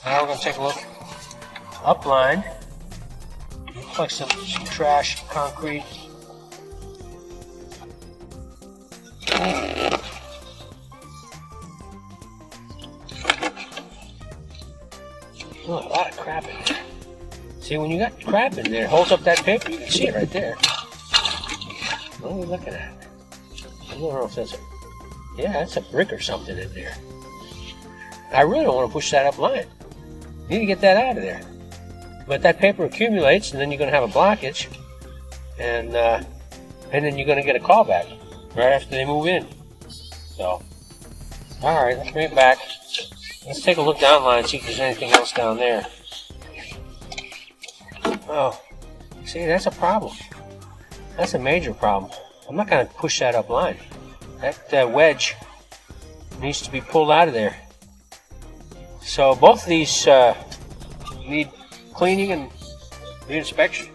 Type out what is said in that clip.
Now we're going to take a look upline. Looks like some trash concrete. Oh, a lot of crap in there. See, when you got crap in there, it holds up that paper. You can see it right there. What are we looking at? I don't know if that's a... Yeah, that's a brick or something in there. I really don't want to push that up line. You need to get that out of there. But that paper accumulates, and then you're going to have a blockage, and then you're going to get a call back right after they move in. So, all right, let's bring it back. Let's take a look down line and see if there's anything else down there. Oh, see, that's a problem. That's a major problem. I'm not going to push that up line. That wedge needs to be pulled out of there. So both of these need cleaning and reinspection.